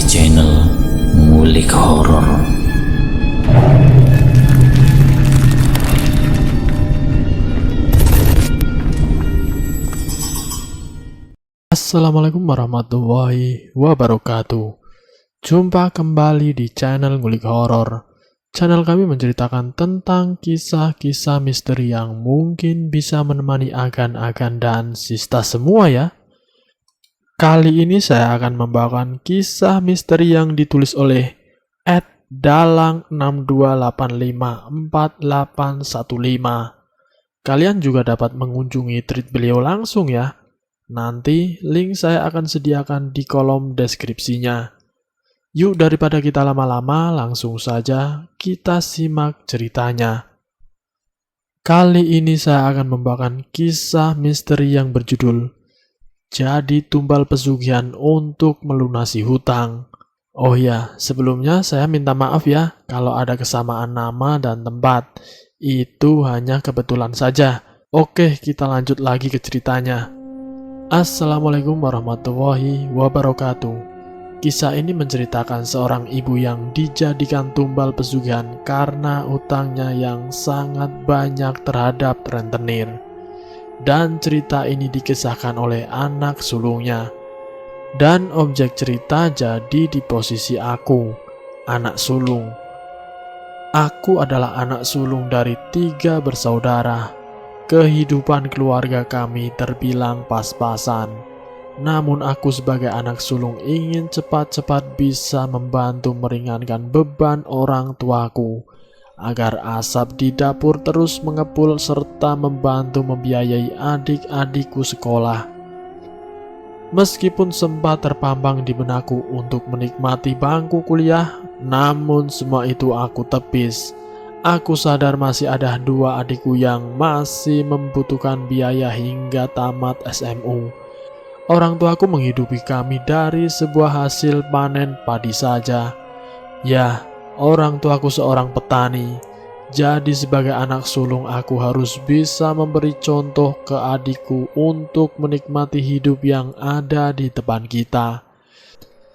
channel Ngulik Horor. Assalamualaikum warahmatullahi wabarakatuh. Jumpa kembali di channel Ngulik Horor. Channel kami menceritakan tentang kisah-kisah misteri yang mungkin bisa menemani agan-agan dan sista semua ya. Kali ini saya akan membawakan kisah misteri yang ditulis oleh @dalang62854815. Kalian juga dapat mengunjungi tweet beliau langsung ya. Nanti link saya akan sediakan di kolom deskripsinya. Yuk daripada kita lama-lama, langsung saja kita simak ceritanya. Kali ini saya akan membawakan kisah misteri yang berjudul Jadi Tumbal Pesugihan untuk Melunasi Hutang. Oh ya, sebelumnya saya minta maaf ya kalau ada kesamaan nama dan tempat. Itu hanya kebetulan saja. Oke, kita lanjut lagi ke ceritanya. Assalamualaikum warahmatullahi wabarakatuh. Kisah ini menceritakan seorang ibu yang dijadikan tumbal pesugihan karena utangnya yang sangat banyak terhadap rentenir. Dan cerita ini dikisahkan oleh anak sulungnya. Dan objek cerita jadi di posisi aku, anak sulung. Aku adalah anak sulung dari 3 bersaudara. Kehidupan keluarga kami terbilang pas-pasan. Namun aku sebagai anak sulung ingin cepat-cepat bisa membantu meringankan beban orang tuaku, agar asap di dapur terus mengepul serta membantu membiayai adik-adikku sekolah. Meskipun sempat terpampang di benakku untuk menikmati bangku kuliah, namun semua itu aku tepis. Aku sadar masih ada 2 adikku yang masih membutuhkan biaya hingga tamat SMU. Orang tuaku menghidupi kami dari sebuah hasil panen padi saja. Ya, orang tuaku seorang petani. Jadi sebagai anak sulung aku harus bisa memberi contoh ke adikku untuk menikmati hidup yang ada di depan kita.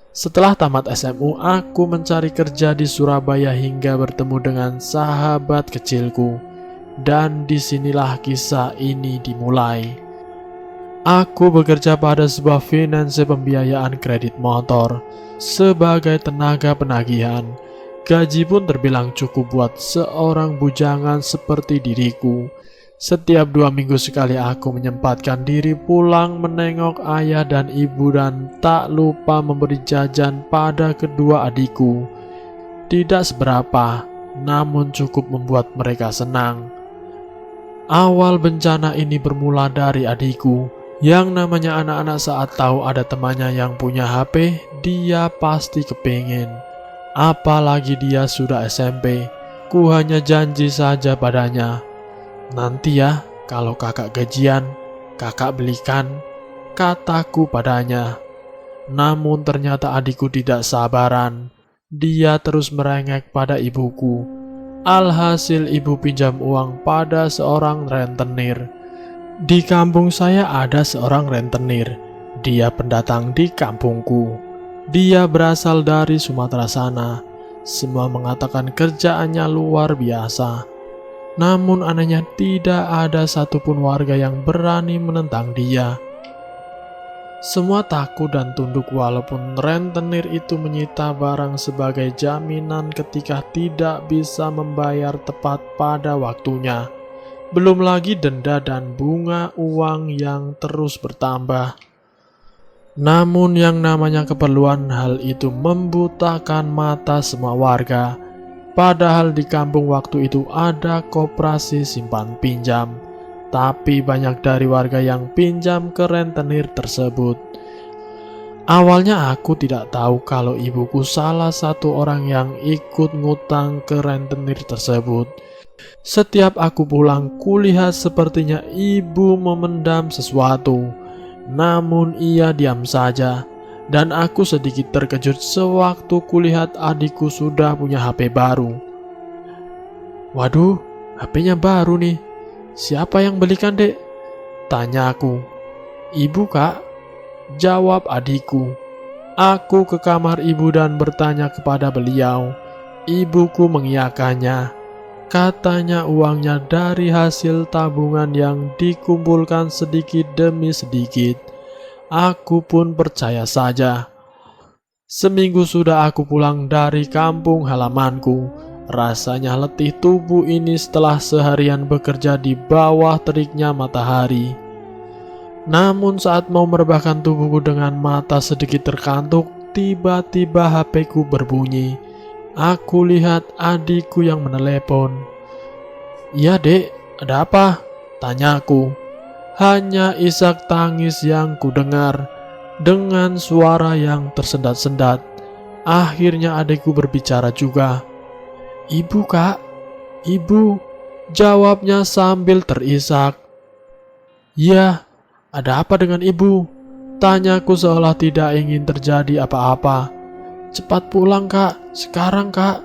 Setelah tamat SMU, aku mencari kerja di Surabaya hingga bertemu dengan sahabat kecilku. Dan disinilah kisah ini dimulai. Aku bekerja pada sebuah finansi pembiayaan kredit motor sebagai tenaga penagihan. Gaji pun terbilang cukup buat seorang bujangan seperti diriku. Setiap 2 minggu sekali aku menyempatkan diri pulang menengok ayah dan ibu dan tak lupa memberi jajan pada kedua adikku. Tidak seberapa, namun cukup membuat mereka senang. Awal bencana ini bermula dari adikku. Yang namanya anak-anak saat tahu ada temannya yang punya HP, dia pasti kepingin. Apalagi dia sudah SMP, ku hanya janji saja padanya. Nanti ya, kalau kakak gajian, kakak belikan, kataku padanya. Namun ternyata adikku tidak sabaran. Dia terus merengek pada ibuku. Alhasil ibu pinjam uang pada seorang rentenir. Di kampung saya ada seorang rentenir. Dia pendatang di kampungku. Dia berasal dari Sumatera sana. Semua mengatakan kerjaannya luar biasa. Namun anehnya tidak ada satupun warga yang berani menentang dia. Semua takut dan tunduk walaupun rentenir itu menyita barang sebagai jaminan ketika tidak bisa membayar tepat pada waktunya. Belum lagi denda dan bunga uang yang terus bertambah. Namun yang namanya keperluan hal itu membutakan mata semua warga. Padahal di kampung waktu itu ada koperasi simpan pinjam. Tapi banyak dari warga yang pinjam ke rentenir tersebut. Awalnya aku tidak tahu kalau ibuku salah satu orang yang ikut ngutang ke rentenir tersebut. Setiap aku pulang, kulihat sepertinya ibu memendam sesuatu. Namun ia diam saja. Dan aku sedikit terkejut sewaktu kulihat adikku sudah punya HP baru. Waduh, HP-nya baru nih. Siapa yang belikan, Dek? Tanya aku. Ibu, Kak. Jawab adikku. Aku ke kamar ibu dan bertanya kepada beliau. Ibuku mengiyakannya. Katanya uangnya dari hasil tabungan yang dikumpulkan sedikit demi sedikit. Aku pun percaya saja. Seminggu sudah aku pulang dari kampung halamanku. Rasanya letih tubuh ini setelah seharian bekerja di bawah teriknya matahari. Namun saat mau merebahkan tubuhku dengan mata sedikit terkantuk, tiba-tiba HP-ku berbunyi. Aku lihat adikku yang menelepon. "Iya dek, ada apa?" tanyaku. Hanya isak tangis yang kudengar dengan suara yang tersendat-sendat. Akhirnya adikku berbicara juga. "Ibu kak, ibu," jawabnya sambil terisak. "Ya, ada apa dengan ibu?" tanyaku seolah tidak ingin terjadi apa-apa. "Cepat pulang kak, sekarang kak,"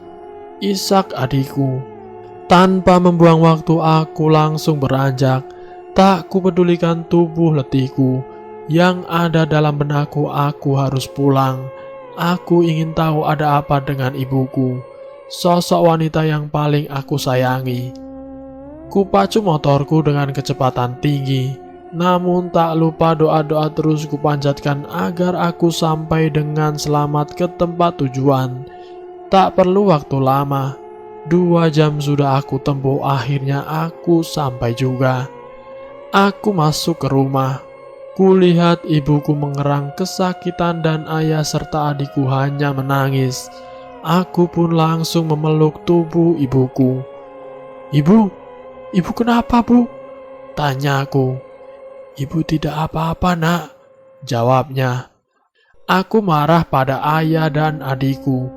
isak adikku. Tanpa membuang waktu aku langsung beranjak. Tak kupedulikan tubuh letihku. Yang ada dalam benakku, aku harus pulang. Aku ingin tahu ada apa dengan ibuku, sosok wanita yang paling aku sayangi. Kupacu motorku dengan kecepatan tinggi. Namun tak lupa doa-doa terus kupanjatkan agar aku sampai dengan selamat ke tempat tujuan. Tak perlu waktu lama, 2 jam sudah aku tempuh. Akhirnya aku sampai juga. Aku masuk ke rumah. Kulihat ibuku mengerang kesakitan dan ayah serta adikku hanya menangis. Aku pun langsung memeluk tubuh ibuku. Ibu kenapa bu?" tanyaku. "Ibu tidak apa-apa nak," jawabnya. Aku marah pada ayah dan adikku.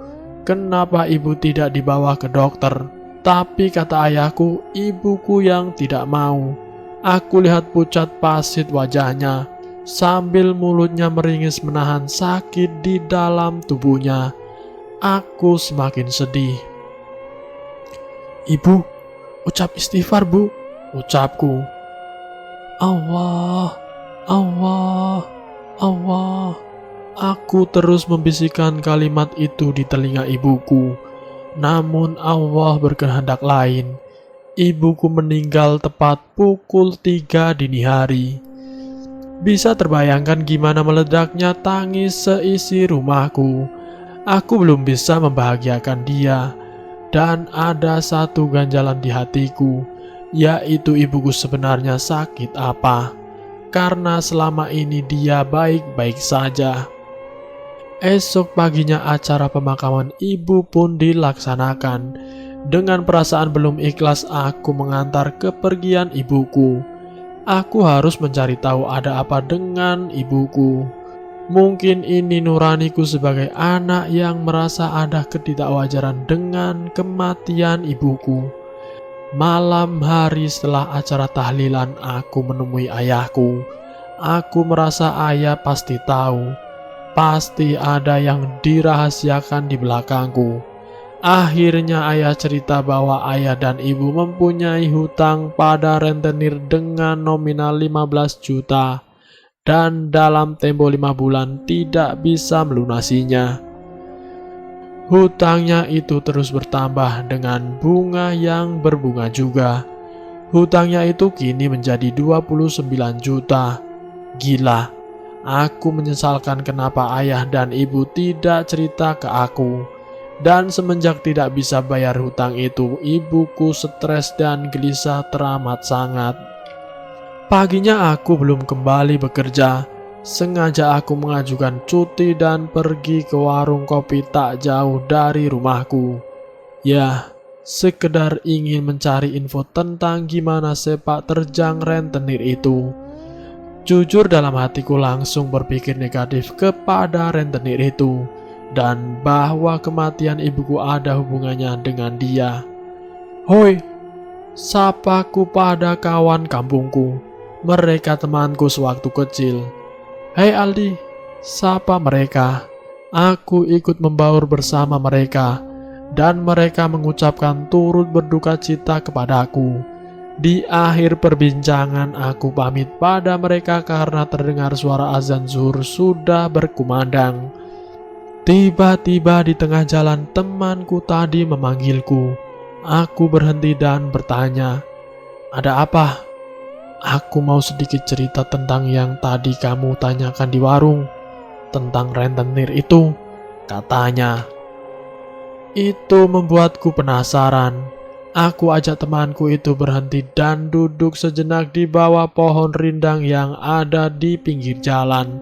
Kenapa ibu tidak dibawa ke dokter? Tapi kata ayahku, ibuku yang tidak mau. Aku lihat pucat pasit wajahnya, sambil mulutnya meringis menahan sakit di dalam tubuhnya. Aku semakin sedih. "Ibu, ucap istighfar bu," ucapku. "Allah, Allah, Allah." Aku terus membisikkan kalimat itu di telinga ibuku. Namun Allah berkehendak lain. Ibuku meninggal tepat pukul 3 dini hari. Bisa terbayangkan gimana meledaknya tangis seisi rumahku. Aku belum bisa membahagiakan dia. Dan ada satu ganjalan di hatiku, yaitu ibuku sebenarnya sakit apa. Karena selama ini dia baik-baik saja. Esok paginya acara pemakaman ibu pun dilaksanakan. Dengan perasaan belum ikhlas aku mengantar kepergian ibuku. Aku harus mencari tahu ada apa dengan ibuku. Mungkin ini nuraniku sebagai anak yang merasa ada ketidakwajaran dengan kematian ibuku. Malam hari setelah acara tahlilan aku menemui ayahku. Aku merasa ayah pasti tahu. Pasti ada yang dirahasiakan di belakangku. Akhirnya ayah cerita bahwa ayah dan ibu mempunyai hutang pada rentenir dengan nominal 15 juta dan dalam tempo 5 bulan tidak bisa melunasinya. Hutangnya itu terus bertambah dengan bunga yang berbunga juga. Hutangnya itu kini menjadi 29 juta. Gila, aku menyesalkan kenapa ayah dan ibu tidak cerita ke aku. Dan semenjak tidak bisa bayar hutang itu, ibuku stres dan gelisah teramat sangat. Paginya aku belum kembali bekerja. Sengaja aku mengajukan cuti dan pergi ke warung kopi tak jauh dari rumahku. Ya, sekedar ingin mencari info tentang gimana sepak terjang rentenir itu. Jujur dalam hatiku langsung berpikir negatif kepada rentenir itu. Dan bahwa kematian ibuku ada hubungannya dengan dia. "Hoi," sapaku pada kawan kampungku. Mereka temanku sewaktu kecil. "Hei Aldi," sapa mereka. Aku ikut membaur bersama mereka. Dan mereka mengucapkan turut berduka cita kepadaku. Di akhir perbincangan aku pamit pada mereka karena terdengar suara azan zuhur sudah berkumandang. Tiba-tiba di tengah jalan temanku tadi memanggilku. Aku berhenti dan bertanya, "Ada apa?" "Aku mau sedikit cerita tentang yang tadi kamu tanyakan di warung, tentang rentenir itu," katanya. Itu membuatku penasaran. Aku ajak temanku itu berhenti dan duduk sejenak di bawah pohon rindang yang ada di pinggir jalan.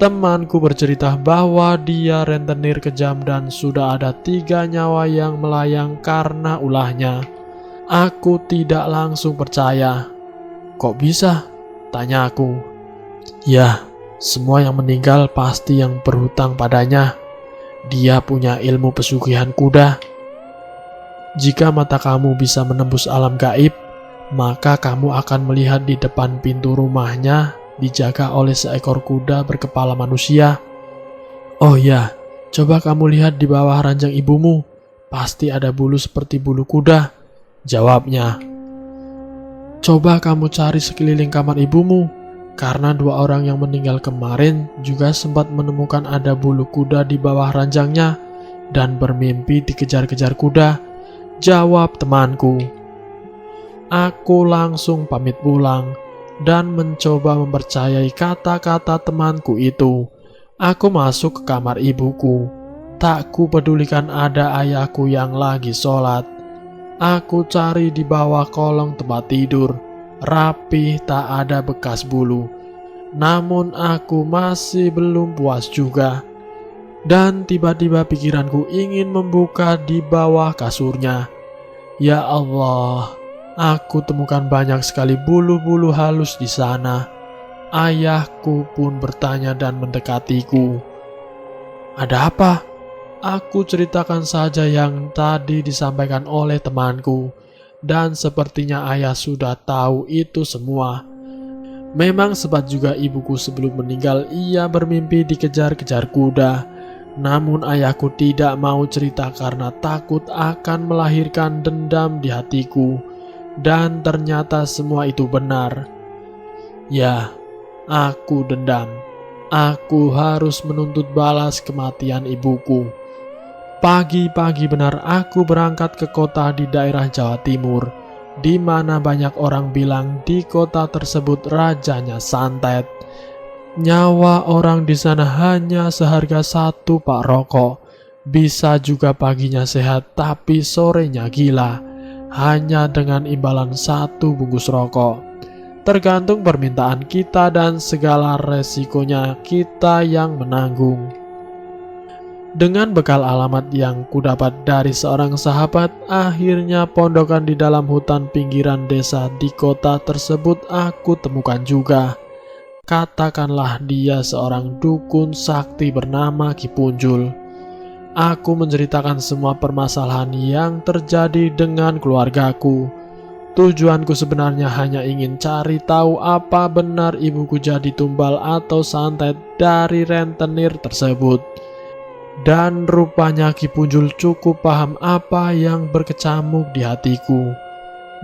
Temanku bercerita bahwa dia rentenir kejam dan sudah ada 3 nyawa yang melayang karena ulahnya. Aku tidak langsung percaya. "Kok bisa?" tanya aku. "Ya, semua yang meninggal pasti yang berhutang padanya. Dia punya ilmu pesugihan kuda. Jika mata kamu bisa menembus alam gaib, maka kamu akan melihat di depan pintu rumahnya dijaga oleh seekor kuda berkepala manusia. Oh ya, coba kamu lihat di bawah ranjang ibumu. Pasti ada bulu seperti bulu kuda," jawabnya. "Coba kamu cari sekeliling kamar ibumu, karena 2 orang yang meninggal kemarin juga sempat menemukan ada bulu kuda di bawah ranjangnya dan bermimpi dikejar-kejar kuda," jawab temanku. Aku langsung pamit pulang dan mencoba mempercayai kata-kata temanku itu. Aku masuk ke kamar ibuku. Tak kupedulikan ada ayahku yang lagi sholat. Aku cari di bawah kolong tempat tidur. Rapi, tak ada bekas bulu. Namun aku masih belum puas juga. Dan tiba-tiba pikiranku ingin membuka di bawah kasurnya. Ya Allah, aku temukan banyak sekali bulu-bulu halus di sana. Ayahku pun bertanya dan mendekatiku. "Ada apa?" Aku ceritakan saja yang tadi disampaikan oleh temanku. Dan sepertinya ayah sudah tahu itu semua. Memang sempat juga ibuku sebelum meninggal ia bermimpi dikejar-kejar kuda. Namun ayahku tidak mau cerita karena takut akan melahirkan dendam di hatiku. Dan ternyata semua itu benar. Ya, aku dendam. Aku harus menuntut balas kematian ibuku. Pagi-pagi benar aku berangkat ke kota di daerah Jawa Timur, di mana banyak orang bilang di kota tersebut rajanya santet. Nyawa orang di sana hanya seharga 1 pak rokok. Bisa juga paginya sehat tapi sorenya gila. Hanya dengan imbalan 1 bungkus rokok. Tergantung permintaan kita dan segala resikonya kita yang menanggung. Dengan bekal alamat yang kudapat dari seorang sahabat, akhirnya pondokan di dalam hutan pinggiran desa di kota tersebut aku temukan juga. Katakanlah dia seorang dukun sakti bernama Ki Punjul. Aku menceritakan semua permasalahan yang terjadi dengan keluargaku. Tujuanku sebenarnya hanya ingin cari tahu apa benar ibuku jadi tumbal atau santet dari rentenir tersebut. Dan rupanya Ki Punjul cukup paham apa yang berkecamuk di hatiku.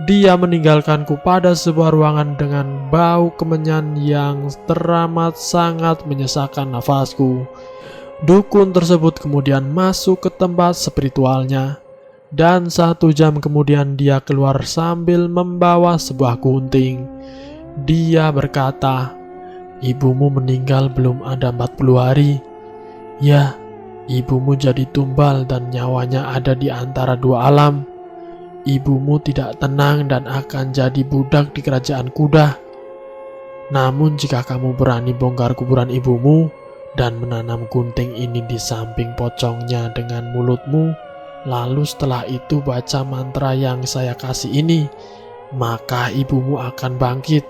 Dia meninggalkanku pada sebuah ruangan dengan bau kemenyan yang teramat sangat menyesakkan nafasku. Dukun tersebut kemudian masuk ke tempat spiritualnya. Dan 1 jam kemudian dia keluar sambil membawa sebuah gunting. Dia berkata, "Ibumu meninggal belum ada 40 hari. Ya, ibumu jadi tumbal dan nyawanya ada di antara 2 alam. Ibumu tidak tenang dan akan jadi budak di kerajaan kuda. Namun jika kamu berani bongkar kuburan ibumu dan menanam gunting ini di samping pocongnya dengan mulutmu, lalu setelah itu baca mantra yang saya kasih ini, maka ibumu akan bangkit.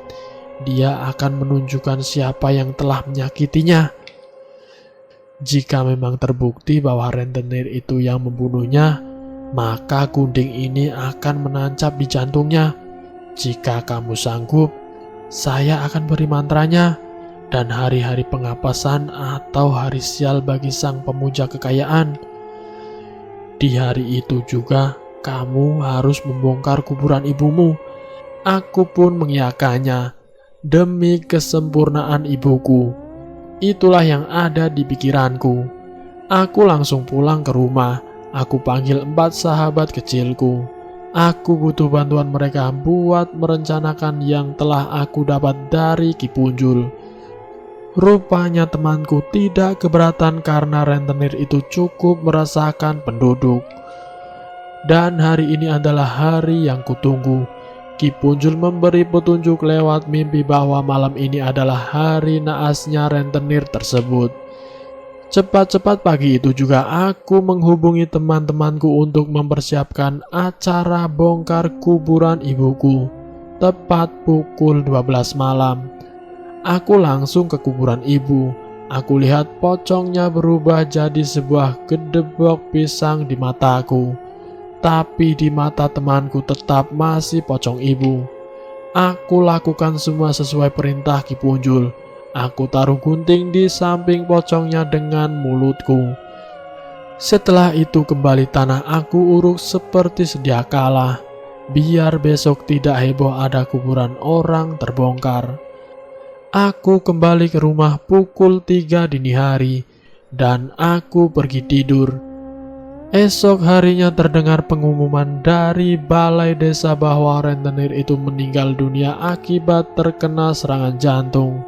Dia akan menunjukkan siapa yang telah menyakitinya. Jika memang terbukti bahwa rentenir itu yang membunuhnya, maka gunting ini akan menancap di jantungnya. Jika kamu sanggup, saya akan beri mantranya, dan hari-hari pengapasan atau hari sial bagi sang pemuja kekayaan. Di hari itu juga kamu harus membongkar kuburan ibumu." Aku pun mengiyakannya demi kesempurnaan ibuku. Itulah yang ada di pikiranku. Aku langsung pulang ke rumah. Aku panggil 4 sahabat kecilku. Aku butuh bantuan mereka buat merencanakan yang telah aku dapat dari Ki Punjul. Rupanya temanku tidak keberatan karena rentenir itu cukup merasakan penduduk. Dan hari ini adalah hari yang kutunggu. Ki Punjul memberi petunjuk lewat mimpi bahwa malam ini adalah hari naasnya rentenir tersebut. Cepat-cepat pagi itu juga aku menghubungi teman-temanku untuk mempersiapkan acara bongkar kuburan ibuku. Tepat pukul 12 malam. Aku langsung ke kuburan ibu. Aku lihat pocongnya berubah jadi sebuah gedebok pisang di mataku. Tapi di mata temanku tetap masih pocong ibu. Aku lakukan semua sesuai perintah Ki Punjul. Aku taruh gunting di samping pocongnya dengan mulutku. Setelah itu kembali tanah aku uruk seperti sedia kala. Biar besok tidak heboh ada kuburan orang terbongkar. Aku kembali ke rumah pukul 3 dini hari. Dan aku pergi tidur. Esok harinya terdengar pengumuman dari balai desa bahwa rentenir itu meninggal dunia akibat terkena serangan jantung.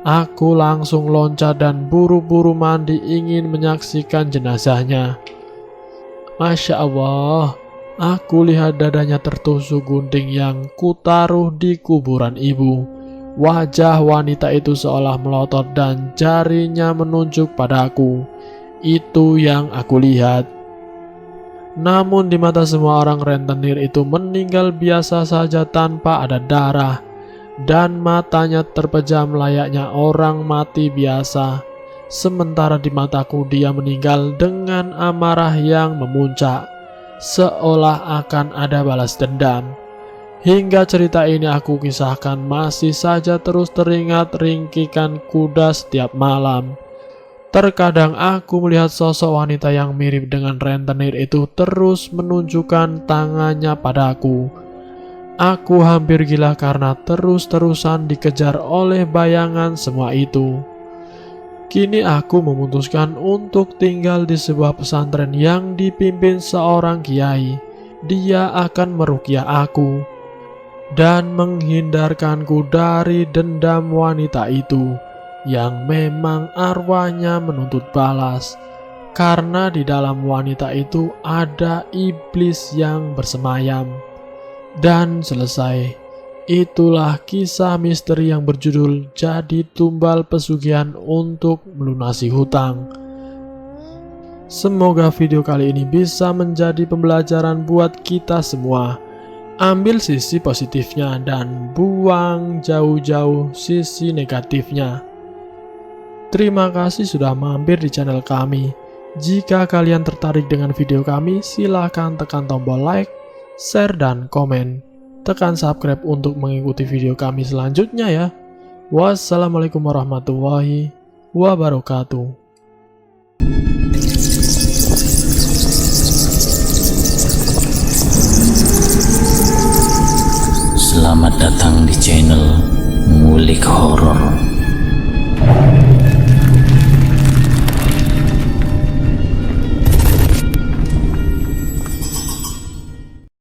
Aku langsung loncat dan buru-buru mandi ingin menyaksikan jenazahnya. Masya Allah, aku lihat dadanya tertusuk gunting yang kutaruh di kuburan ibu. Wajah wanita itu seolah melotot dan jarinya menunjuk padaku. Itu yang aku lihat. Namun di mata semua orang rentenir itu meninggal biasa saja tanpa ada darah. Dan matanya terpejam layaknya orang mati biasa. Sementara di mataku dia meninggal dengan amarah yang memuncak, seolah akan ada balas dendam. Hingga cerita ini aku kisahkan masih saja terus teringat ringkikan kuda setiap malam. Terkadang aku melihat sosok wanita yang mirip dengan rentenir itu terus menunjukkan tangannya padaku. Aku hampir gila karena terus-terusan dikejar oleh bayangan semua itu. Kini aku memutuskan untuk tinggal di sebuah pesantren yang dipimpin seorang kiai. Dia akan meruqyah aku dan menghindarkanku dari dendam wanita itu yang memang arwahnya menuntut balas. Karena di dalam wanita itu ada iblis yang bersemayam. Dan selesai. Itulah kisah misteri yang berjudul Jadi Tumbal Pesugihan untuk Melunasi Hutang. Semoga video kali ini bisa menjadi pembelajaran buat kita semua. Ambil sisi positifnya dan buang jauh-jauh sisi negatifnya. Terima kasih sudah mampir di channel kami. Jika kalian tertarik dengan video kami, silahkan tekan tombol like, share, dan komen. Tekan subscribe untuk mengikuti video kami selanjutnya ya. Wassalamualaikum warahmatullahi wabarakatuh. Selamat datang di channel Ngulik Horor.